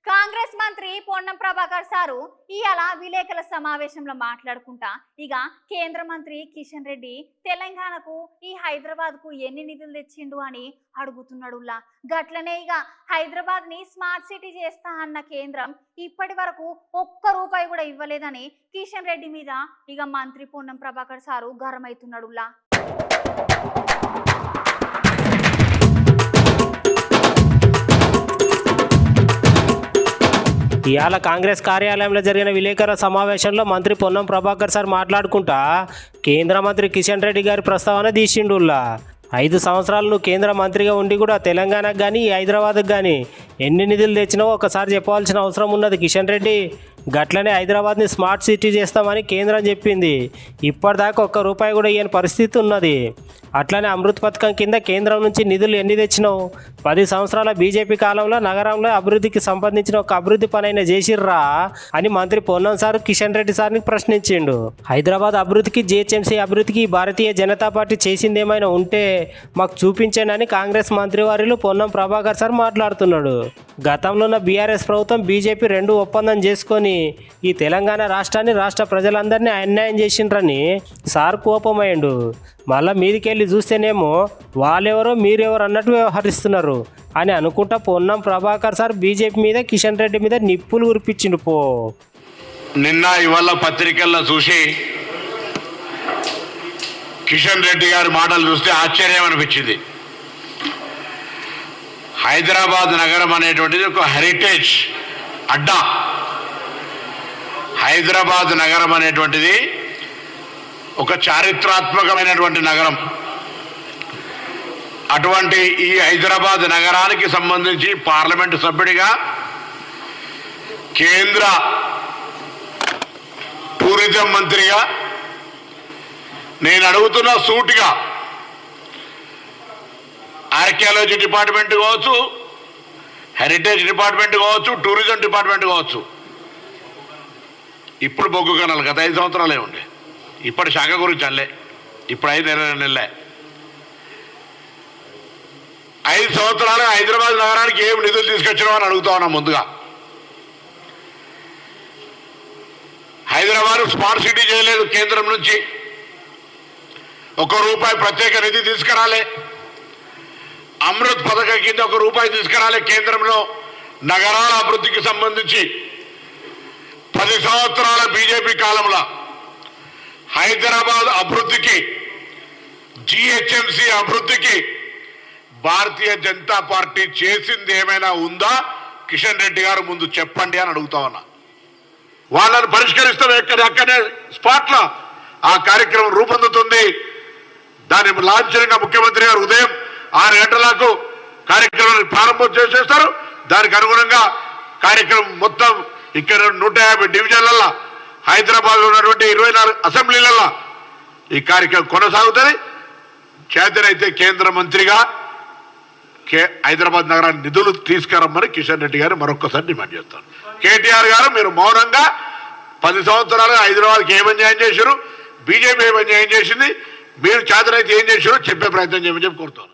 కాంగ్రెస్ మంత్రి పొన్నం ప్రభాకర్ సారు ఇయాల విలేకరుల సమావేశంలో మాట్లాడుకుంటా ఇక కేంద్ర మంత్రి కిషన్ రెడ్డి తెలంగాణకు ఈ హైదరాబాద్ కు ఎన్ని నిధులు తెచ్చిండు అని అడుగుతున్నాడులా. గట్లనే ఇక హైదరాబాద్ ని స్మార్ట్ సిటీ చేస్తా అన్న కేంద్రం ఇప్పటి వరకు ఒక్క రూపాయి కూడా ఇవ్వలేదని కిషన్ రెడ్డి మీద ఇక మంత్రి పొన్నం ప్రభాకర్ సారు గరమైతున్నాడులా. ఇవాళ కాంగ్రెస్ కార్యాలయంలో జరిగిన విలేకరుల సమావేశంలో మంత్రి పొన్నం ప్రభాకర్ సార్ మాట్లాడుకుంటా కేంద్ర మంత్రి కిషన్ రెడ్డి గారి ప్రస్తావన తీసిండుల్లా. 5 సంవత్సరాలు నువ్వు కేంద్ర మంత్రిగా ఉండి కూడా తెలంగాణకు కానీ హైదరాబాద్కు కానీ ఎన్ని నిధులు తెచ్చినావో ఒకసారి చెప్పవలసిన అవసరం ఉన్నది కిషన్ రెడ్డి. గట్లనే హైదరాబాద్ని స్మార్ట్ సిటీ చేస్తామని కేంద్రం చెప్పింది. ఇప్పటిదాకా ఒక్క రూపాయి కూడా ఇయ్యని పరిస్థితి ఉన్నది. అట్లనే అమృత్ పథకం కింద కేంద్రం నుంచి నిధులు ఎన్ని తెచ్చినావు? 10 సంవత్సరాల బీజేపీ కాలంలో నగరంలో అభివృద్ధికి సంబంధించిన ఒక అభివృద్ధి పనైనా చేసిర్రా అని మంత్రి పొన్నం సార్ కిషన్ రెడ్డి సార్ని ప్రశ్నించిండు. హైదరాబాద్ అభివృద్ధికి జిహెచ్ఎంసీ అభివృద్ధికి భారతీయ జనతా పార్టీ చేసింది ఏమైనా ఉంటే మాకు చూపించండి కాంగ్రెస్ మంత్రివారిలో పొన్నం ప్రభాకర్ సార్ మాట్లాడుతున్నాడు. గతంలో ఉన్న బీఆర్ఎస్ ప్రభుత్వం బీజేపీ 2 ఒప్పందం చేసుకొని ఈ తెలంగాణ రాష్ట్రాన్ని రాష్ట్ర ప్రజలందరినీ అన్యాయం చేసిండ్రని సార్ కోపమైండు. మళ్ళీ మీదికెళ్ళి చూస్తేనేమో వాళ్ళెవరో మీరెవరు అన్నట్టు వ్యవహరిస్తున్నారు అని అనుకుంటా పొన్నం ప్రభాకర్ సార్ బీజేపీ మీద కిషన్ రెడ్డి మీద నిప్పులు ఉరిపించిండు. నిన్న ఇవాళ పత్రికల్లో చూసి కిషన్ రెడ్డి గారి మాటలు చూస్తే ఆశ్చర్యం అనిపించింది. హైదరాబాద్ నగరం అనేటువంటిది ఒక హెరిటేజ్ అడ్డా. హైదరాబాద్ నగరం అనేటువంటిది ఒక చారిత్రాత్మకమైనటువంటి నగరం. అటువంటి ఈ హైదరాబాద్ నగరానికి సంబంధించి పార్లమెంటు సభ్యుడిగా కేంద్ర టూరిజం మంత్రిగా నేను అడుగుతున్న సూటిగా ఆర్కియాలజీ డిపార్ట్మెంట్ కావచ్చు, హెరిటేజ్ డిపార్ట్మెంట్ కావచ్చు, టూరిజం డిపార్ట్మెంట్ కావచ్చు. ఇప్పుడు బొగ్గు కనాలి గత 5 సంవత్సరాలే ఉండే. ఇప్పటి శాఖ గురించి అల్లే ఇప్పుడు 5 నెలలే. 5 సంవత్సరాలు హైదరాబాద్ నగరానికి ఏం నిధులు తీసుకొచ్చినావు అని అడుగుతా ఉన్నా. ముందుగా హైదరాబాద్ స్మార్ట్ సిటీ చేయలేదు కేంద్రం నుంచి. 1 రూపాయి ప్రత్యేక నిధి తీసుకురాలే. అమృత్ పథకం కింద 1 రూపాయి తీసుకురాలే. కేంద్రంలో నగరాల అభివృద్ధికి సంబంధించి 10 సంవత్సరాల బీజేపీ కాలంలో హైదరాబాద్ అభివృద్ధికి, జిహెచ్ఎంసీ అభివృద్ధికి భారతీయ జనతా పార్టీ చేసింది ఏమైనా ఉందా? కిషన్ రెడ్డి గారు ముందు చెప్పండి అని అడుగుతా ఉన్నా. వాళ్ళని పరిష్కరిస్తాం అక్కడే స్పాట్లో ఆ కార్యక్రమం రూపొందుతుంది. దాని లాంఛనంగా ముఖ్యమంత్రి గారు ఉదయం 6 గంటలకు కార్యక్రమాన్ని ప్రారంభం చేసేస్తారు. దానికి అనుగుణంగా కార్యక్రమం మొత్తం ఇక్కడ 150 డివిజన్లలో హైదరాబాద్లో ఉన్నటువంటి 24 అసెంబ్లీలలో ఈ కార్యక్రమం కొనసాగుతుంది. చేతనైతే కేంద్ర మంత్రిగా హైదరాబాద్ నగరాన్ని నిధులు తీసుకురమ్మని కిషన్ రెడ్డి గారు మరొక్కసారి డిమాండ్ చేస్తాను. కేటీఆర్ గారు మీరు మౌనంగా 10 సంవత్సరాలు హైదరాబాద్కి ఏం అన్యాయం చేశారు, బీజేపీ ఏం అన్యాయం చేసింది, మీరు చేతనైతే ఏం చేశారో చెప్పే ప్రయత్నం చేయమని చెప్పి కోరుతాను.